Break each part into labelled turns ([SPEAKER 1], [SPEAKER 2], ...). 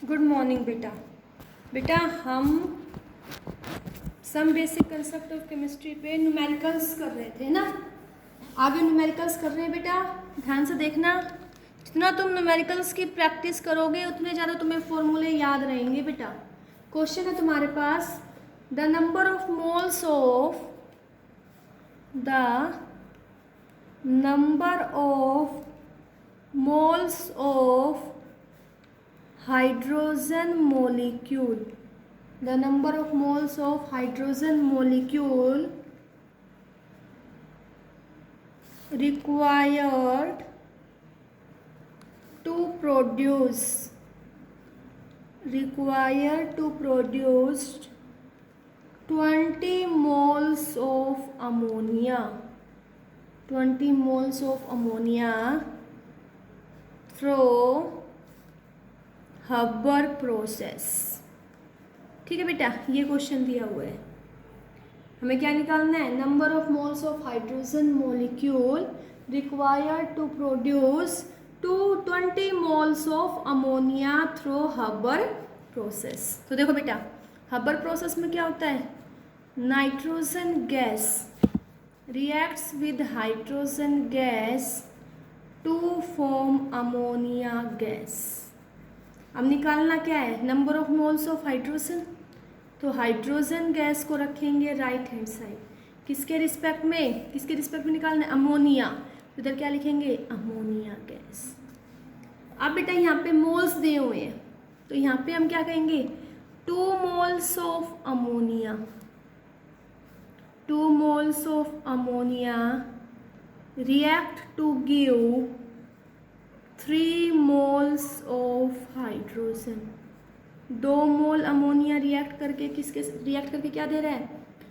[SPEAKER 1] Good morning बेटा। बेटा हम some basic concept of chemistry पे न्यूमेरिकल्स कर रहे थे ना। आगे न्यूमेरिकल्स कर रहे हैं बेटा, ध्यान से देखना। जितना तुम न्यूमेरिकल्स की प्रैक्टिस करोगे उतने ज़्यादा तुम्हें फॉर्मूले याद रहेंगे बेटा। क्वेश्चन है तुम्हारे पास, the number of moles of hydrogen molecule, the number of moles of hydrogen molecule required to produce 20 moles of ammonia, 20 moles of ammonia through हबर प्रोसेस। ठीक है बेटा, ये क्वेश्चन दिया हुआ है, हमें क्या निकालना है? Number of moles of hydrogen molecule required to produce 20 moles of ammonia through Haber process. तो देखो बेटा, हबर प्रोसेस में क्या होता है? Nitrogen gas reacts with hydrogen gas to form ammonia gas. अब निकालना क्या है? Number of moles of hydrogen. तो हाइड्रोजन गैस को रखेंगे राइट हैंड साइड, किसके रिस्पेक्ट में निकालना है? अमोनिया। इधर क्या लिखेंगे? Ammonia gas. अब बेटा यहाँ पे मोल्स दिए हुए हैं, तो यहाँ पे हम क्या कहेंगे? 2 moles of ammonia, 2 moles of ammonia react to give 3 moles of hydrogen. 2 mole ammonia react करके क्या दे रहा है?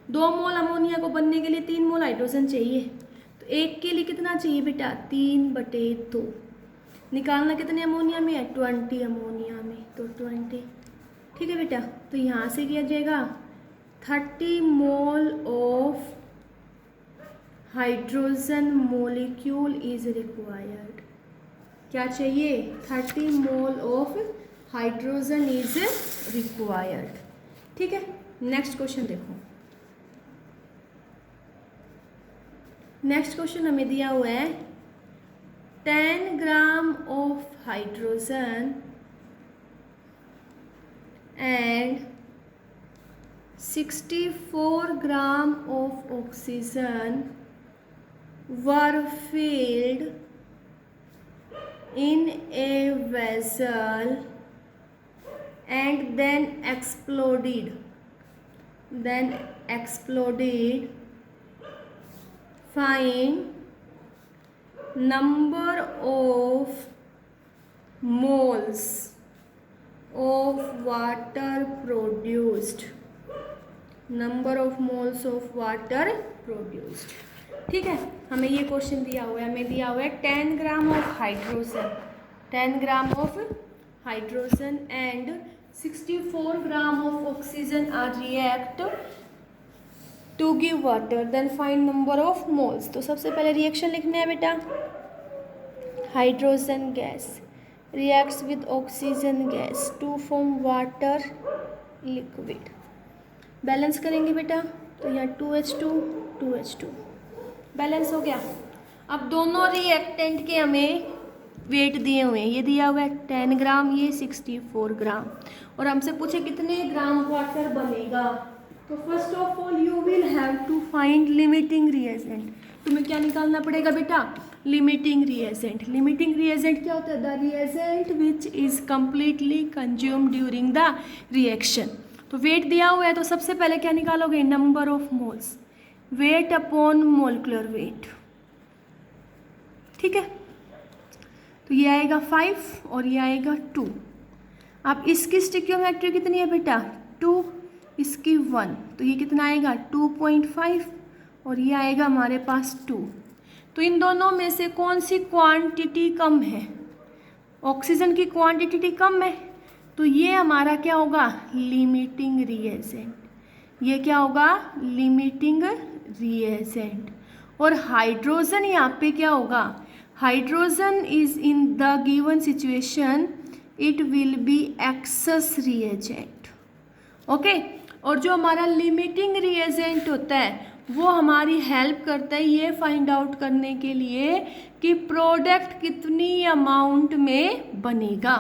[SPEAKER 1] 2 मोल अमोनिया को बनने के लिए 3 मोल हाइड्रोजन चाहिए। तो एक के लिए कितना चाहिए बेटा? 3/2। निकालना कितने अमोनिया में है? 20 अमोनिया में, तो 20। ठीक है बेटा, तो यहाँ से किया जाएगा 30 mole of hydrogen molecule is required. क्या चाहिए? 30 mole of hydrogen is required. ठीक है, नेक्स्ट क्वेश्चन देखो। नेक्स्ट क्वेश्चन हमें दिया हुआ है 10 gram of hydrogen and 64 gram of oxygen were filled in a vessel and then exploded. Find number of moles of water produced. ठीक है, हमें ये क्वेश्चन दिया हुआ है, हमें दिया हुआ है 10 gram of hydrogen and 64 gram of oxygen are react to give water, then find number of moles. तो सबसे पहले रिएक्शन लिखना है बेटा। Hydrogen gas reacts with oxygen gas to form water liquid. Balance करेंगे बेटा, तो यहाँ 2H2 बैलेंस हो गया। अब दोनों रिएक्टेंट के हमें वेट दिए हुए हैं, ये दिया हुआ है 10 ग्राम, ये 64 ग्राम, और हमसे पूछे कितने ग्राम वाटर बनेगा। तो first of all you will have to find limiting reagent. तुम्हें क्या निकालना पड़ेगा बेटा? लिमिटिंग रिएजेंट क्या होता है? The reagent which is completely consumed during the reaction. तो वेट दिया हुआ है, तो सबसे पहले क्या निकालोगे? Number of moles, weight upon molecular weight. ठीक है, तो ये आएगा 5 और ये आएगा 2। अब इसकी स्टिकियोमेट्री कितनी है बेटा? 2, इसकी 1, तो ये कितना आएगा? 2.5 और ये आएगा हमारे पास 2। तो इन दोनों में से कौन सी क्वांटिटी कम है? ऑक्सीजन की क्वांटिटी कम है, तो ये हमारा क्या होगा? Limiting reagent. ये क्या होगा? Limiting reagent. और हाइड्रोजन यहाँ पे क्या होगा? Hydrogen is in the given situation it will be x access reagent. Okay, और जो हमारा लिमिटिंग रिएजेंट होता है वो हमारी हेल्प करता है ये फाइंड आउट करने के लिए कि प्रोडक्ट कितनी अमाउंट में बनेगा।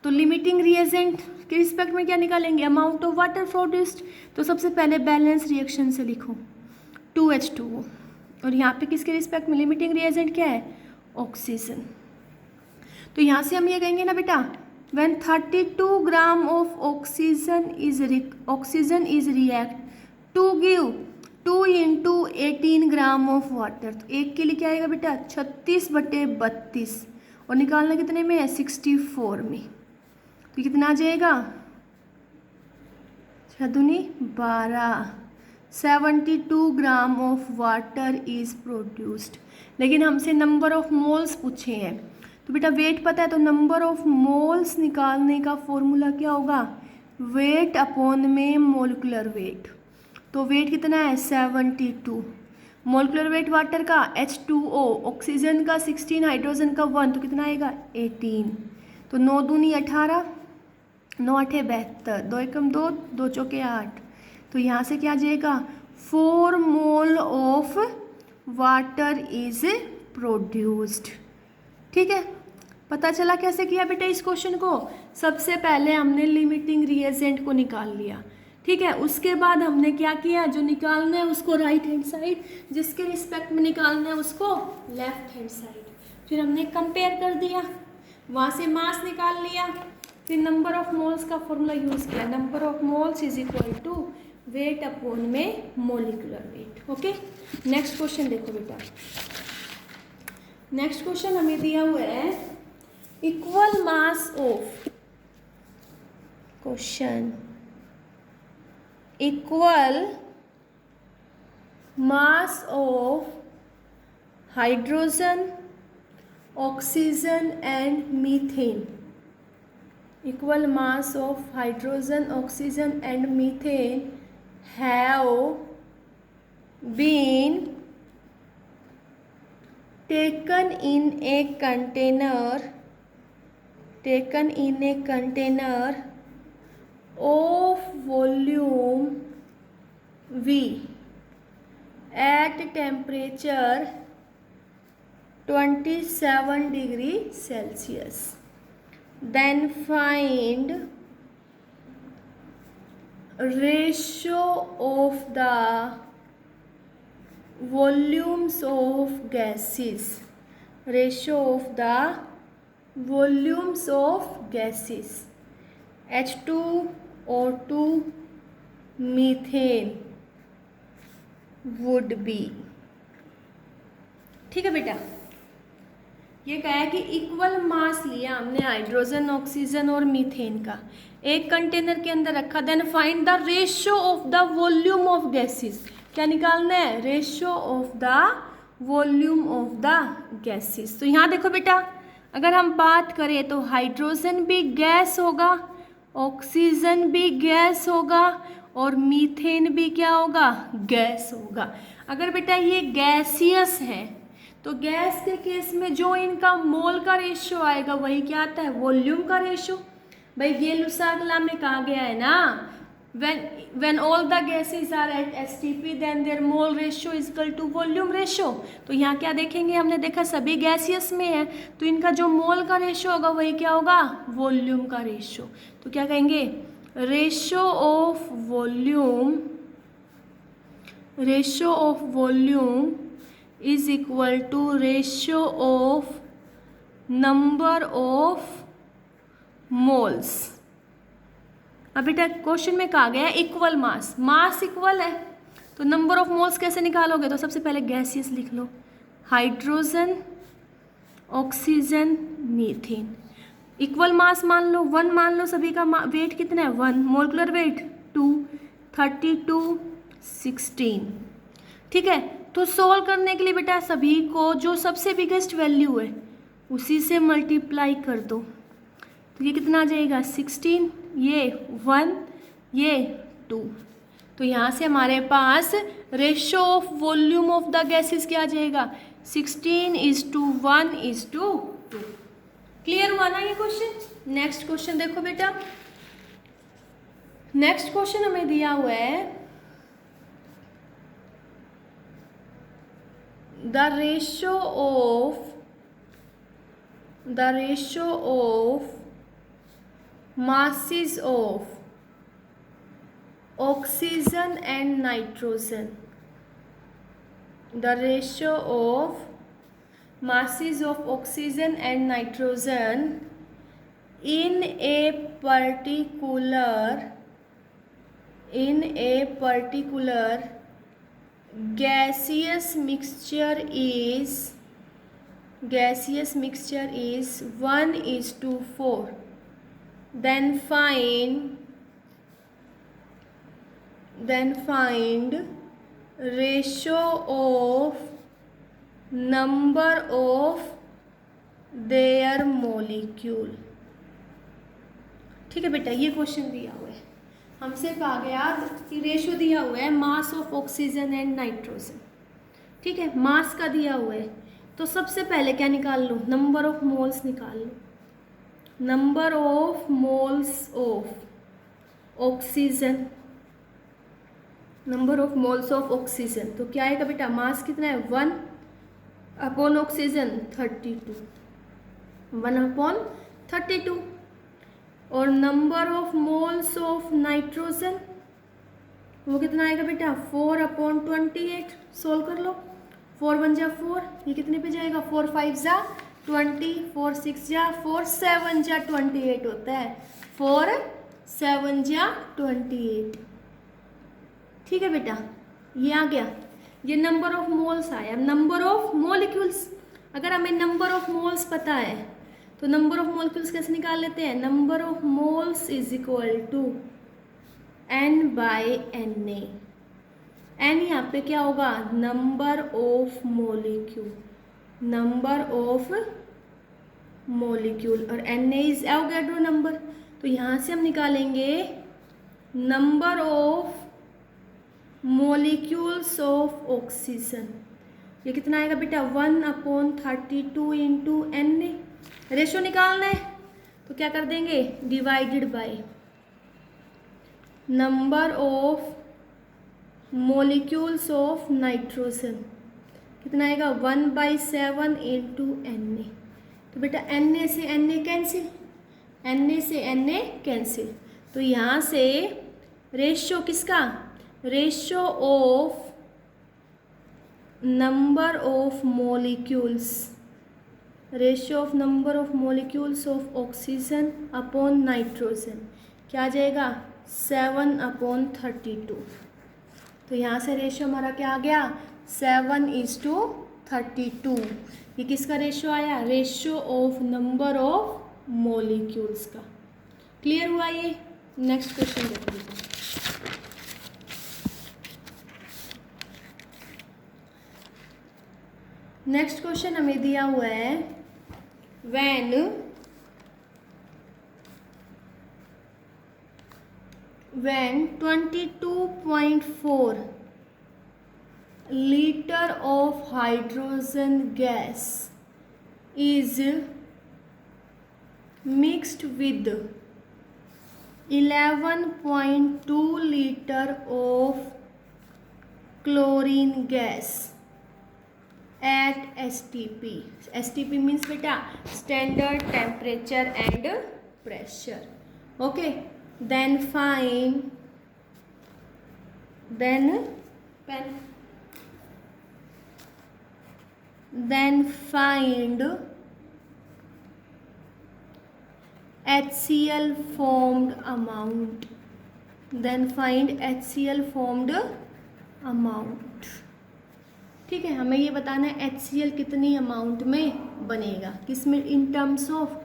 [SPEAKER 1] तो लिमिटिंग रिएजेंट के रिस्पेक्ट में क्या निकालेंगे, अमाउंट ऑफ वाटर प्रोड्यूस्ड। तो सबसे पहले बैलेंस रिएक्शन से लिखो 2H2O, और यहाँ पे किसके रिस्पेक्ट में लिमिटिंग रिएजेंट क्या है, ऑक्सीजन। तो यहाँ से हम ये कहेंगे ना बेटा, when 32 gram of oxygen is react to give 2 × 18 gram of water. तो एक के लिए क्या आएगा बेटा 36/32, और निकालना कितने में है 64 में। तो कितना आ जाएगा 12, 72 ग्राम ऑफ वाटर इज प्रोड्यूस्ड। लेकिन हमसे नंबर ऑफ मोल्स पूछे हैं, तो बेटा वेट पता है, तो नंबर ऑफ मोल्स निकालने का फॉर्मूला क्या होगा, वेट अपॉन में मोलिकुलर वेट। तो वेट कितना है 72, मोलिकुलर वेट वाटर का H2O, ऑक्सीजन का 16, हाइड्रोजन का 1, तो कितना आएगा 18। तो 9 दूनी 18, 9 8 72, 2 एकम 2, 2 चौके 8। तो यहाँ से क्या आ जाएगा 4 mole of water is produced. ठीक है, पता चला कैसे किया बेटा इस क्वेश्चन को। सबसे पहले हमने लिमिटिंग रिएजेंट को निकाल लिया, ठीक है। उसके बाद हमने क्या किया, जो निकालना है उसको राइट हैंड साइड, जिसके रिस्पेक्ट में निकालना है उसको लेफ्ट हैंड साइड। फिर हमने कंपेयर कर दिया, वहाँ से मास निकाल लिया, फिर नंबर ऑफ मोल्स का फॉर्मूला यूज़ किया, number of moles is equal to weight upon में molecular weight. Okay, next question देखो बेटा। नेक्स्ट क्वेश्चन हमें दिया हुआ है equal mass of, question equal mass of hydrogen, oxygen and methane. Equal mass of hydrogen, oxygen and methane have been taken in a container of volume V at temperature 27 degree Celsius. Then find ratio of the volumes of gases, ratio of the volumes of gases H2, O2, methane would be। ठीक है बेटा, ये कहा है कि equal मास लिया हमने hydrogen, oxygen और मीथेन का, एक कंटेनर के अंदर रखा। Then find the ratio of the volume of gases. क्या निकालना है, ratio of the volume of the gases. तो यहाँ देखो बेटा, अगर हम बात करें तो हाइड्रोजन भी गैस होगा, ऑक्सीजन भी गैस होगा, और मीथेन भी क्या होगा, गैस होगा। अगर बेटा ये गैसियस है तो गैस के केस में जो इनका मोल का रेशियो आएगा वही क्या आता है, वॉल्यूम का रेशियो। भाई ये लुसागला में कहा गया है ना, when all the gases are at STP then their mole ratio is equal to volume ratio। तो यहाँ क्या देखेंगे, हमने देखा सभी गैसियस में है तो इनका जो मोल का रेशियो होगा वही क्या होगा, वॉल्यूम का रेशियो। तो क्या कहेंगे, ratio of volume is equal to ratio of number of moles। अब बेटा क्वेश्चन में कहा गया है इक्वल मास, मास इक्वल है तो नंबर ऑफ मोल्स कैसे निकालोगे, तो सबसे पहले गैसियस लिख लो, hydrogen, oxygen, methane. Equal mass मान लो, 1 मान लो, सभी का वेट कितना है 1, मोलिकुलर वेट 2, 32, 16। ठीक है, तो सोल्व करने के लिए बेटा सभी को जो सबसे बिगेस्ट वैल्यू है उसी से मल्टीप्लाई कर दो। तो ये कितना आ जाएगा 16, ये 1, ये 2। तो यहाँ से हमारे पास ratio of volume of the gases क्या आ जाएगा, 16:1:2। क्लियर हुआ ना ये क्वेश्चन। नेक्स्ट क्वेश्चन देखो बेटा, नेक्स्ट क्वेश्चन हमें दिया हुआ है the ratio of masses of oxygen and nitrogen. The ratio of masses of oxygen and nitrogen in a particular gaseous mixture is 1:4. Then find ratio of number of their molecule. ठीक है बेटा, ये question दिया हुआ है, हमसे कहा गया कि रेशियो दिया हुआ है mass of oxygen and nitrogen. ठीक है, मास का दिया हुआ है, तो सबसे पहले क्या निकाल लो, नंबर ऑफ मोल्स निकाल लो। Number of moles of oxygen, number of moles of oxygen, तो क्या आएगा बेटा, मास कितना है 1 अपॉन ऑक्सीजन 32, 1/32। और number of moles of nitrogen वो कितना आएगा बेटा, 4/28। सोल्व कर लो, 4 1 जा 4, ये कितने पे जाएगा, 4 5 जा 20, 4 6 जा 4 7 जा 28 होता है, 4 7 जा 28। ठीक है बेटा, ये आ गया, ये नंबर ऑफ मोल्स आया। नंबर ऑफ मोलिक्यूल्स, अगर हमें नंबर ऑफ मोल्स पता है तो नंबर ऑफ मोलिक्यूल्स कैसे निकाल लेते हैं, number of moles is equal to N/Na। N यहाँ पे क्या होगा, number of molecule, number of molecule, और Na इज एवोगैड्रो नंबर। तो यहाँ से हम निकालेंगे number of molecules of oxygen, ये कितना आएगा बेटा, 1/32 इंटू Na। रेशो निकालना है तो क्या कर देंगे, divided by number of molecules of nitrogen, कितना आएगा 1/7 इंटू Na। तो बेटा Na से Na कैंसिल, Na से Na कैंसिल, तो यहाँ से रेशियो किसका, ratio of number of molecules, ratio of number of molecules of oxygen upon nitrogen, क्या आ जाएगा 7/32। तो यहाँ से रेशियो हमारा क्या आ गया, 7:32। ये किसका रेशियो आया, ratio of number of molecules का। क्लियर हुआ ये। नेक्स्ट क्वेश्चन देखिए, नेक्स्ट क्वेश्चन हमें दिया हुआ है when 22.4 liter of hydrogen gas is mixed with 11.2 liter of chlorine gas at STP. STP means beta standard temperature and pressure. Okay, then find HCl formed amount. Then find HCl formed amount. ठीक है, हमें ये बताना है HCl कितनी amount में बनेगा, किस में, इन टर्म्स ऑफ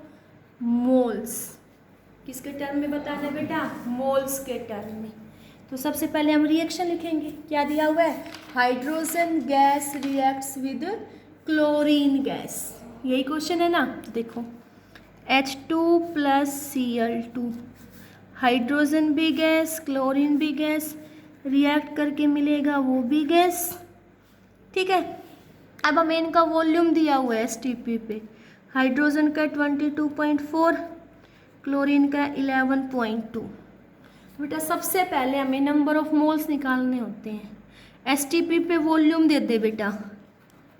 [SPEAKER 1] मोल्स। किसके टर्म में बताना है बेटा, मोल्स के टर्म में। तो सबसे पहले हम रिएक्शन लिखेंगे, क्या दिया हुआ है, hydrogen gas reacts with chlorine gas, यही क्वेश्चन है ना। देखो H2 + Cl2, हाइड्रोजन भी गैस क्लोरीन भी गैस, रिएक्ट करके मिलेगा वो भी गैस। ठीक है, अब हमें इनका वॉल्यूम दिया हुआ है STP पे, हाइड्रोजन का 22.4, क्लोरीन का 11.2। बेटा सबसे पहले हमें नंबर ऑफ मोल्स निकालने होते हैं। एसटीपी पे वॉल्यूम दे दे बेटा,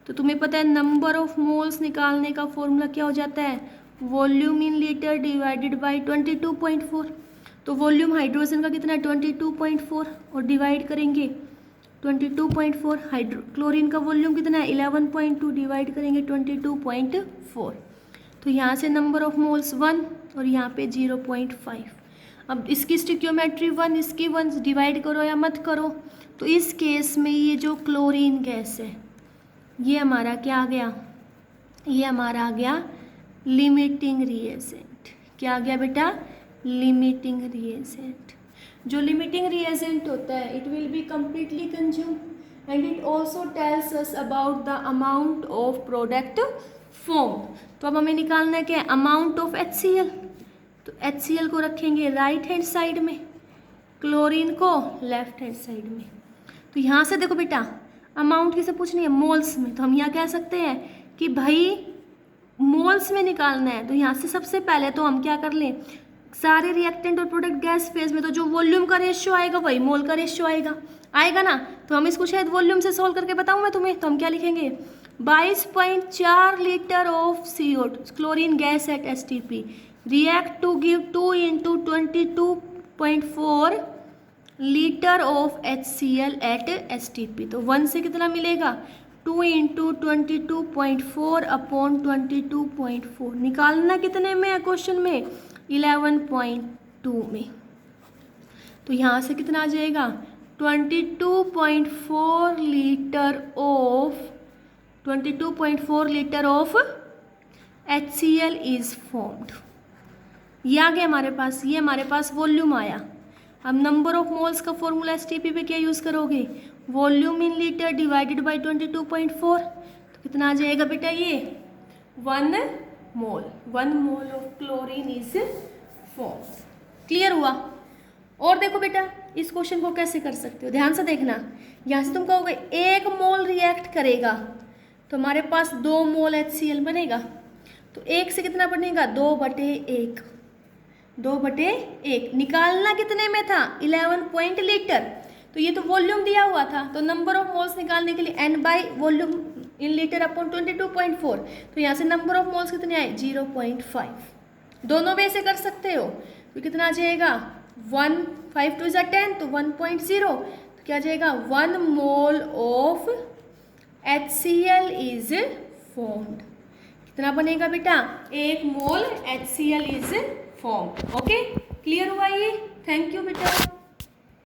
[SPEAKER 1] तो तुम्हें पता है नंबर ऑफ मोल्स निकालने का फॉर्मूला क्या हो जाता है, volume in litre divided by 22.4। तो वॉल्यूम हाइड्रोजन का कितना है 22.4 और डिवाइड करेंगे 22.4। क्लोरीन का वॉल्यूम कितना है 11.2 डिवाइड करेंगे 22.4। तो यहाँ से नंबर ऑफ मोल्स 1 और यहाँ पे 0.5। अब इसकी स्टिक्योमेट्री 1, इसकी 1, डिवाइड करो या मत करो। तो इस केस में ये जो क्लोरीन गैस है ये हमारा क्या आ गया, ये हमारा आ गया लिमिटिंग रिएजेंट। क्या आ गया बेटा, लिमिटिंग रिएजेंट। जो लिमिटिंग रिएजेंट होता है it will be completely consume and it also tells us about the amount of product form. तो अब हमें निकालना है क्या, अमाउंट ऑफ HCl। तो HCl को रखेंगे राइट हैंड साइड में, क्लोरीन को लेफ्ट हैंड साइड में। तो यहाँ से देखो बेटा अमाउंट किसे पूछनी है, मोल्स में। तो हम यहाँ कह सकते हैं कि भाई मोल्स में निकालना है। तो यहाँ से सबसे पहले तो हम क्या कर लें, सारे रिएक्टेंट और प्रोडक्ट गैस फेज में तो जो वॉल्यूम का रेशियो आएगा वही मोल का रेशियो आएगा ना। तो हम इसको शायद वॉल्यूम से सॉल्व करके बताऊँ मैं तुम्हें। तो हम क्या लिखेंगे 22.4 litre of CO2 chlorine gas at STP react to give 2 into 22.4 litre of HCl at STP। तो 1 से कितना मिलेगा 2 into 22.4 अपॉन 22.4। निकालना कितने में है क्वेश्चन में 11.2 में। तो यहाँ से कितना आ जाएगा 22.4 litre of HCl is formed. ये आ गया हमारे पास, ये हमारे पास वॉल्यूम आया। अब नंबर ऑफ मोल्स का फॉर्मूला STP पे क्या यूज़ करोगे, volume in litre divided by 22.4। तो कितना आ जाएगा बेटा ये 1 mole of chlorine is formed. Clear हुआ। और देखो बेटा इस क्वेश्चन को कैसे कर सकते हो, ध्यान से देखना। यहाँ से तुम कहोगे 1 मोल रिएक्ट करेगा तो हमारे पास 2 मोल HCl बनेगा। तो 1 से कितना बनेगा 2/1, 2/1। निकालना कितने में था 11 लीटर। तो ये तो वॉल्यूम दिया हुआ था, तो नंबर ऑफ मोल्स निकालने के लिए N by volume in litre upon 22.4। तो यहाँ से नंबर ऑफ मोल्स कितने आए 0.5। दोनों वे से कर सकते हो। तो कितना आ जाएगा 1, 5 2 = 10 तो 1.0। तो क्या आ जाएगा 1 mole of HCl is formed. कितना बनेगा बेटा 1 मोल HCl is formed. Okay clear हुआ ये। थैंक यू बेटा।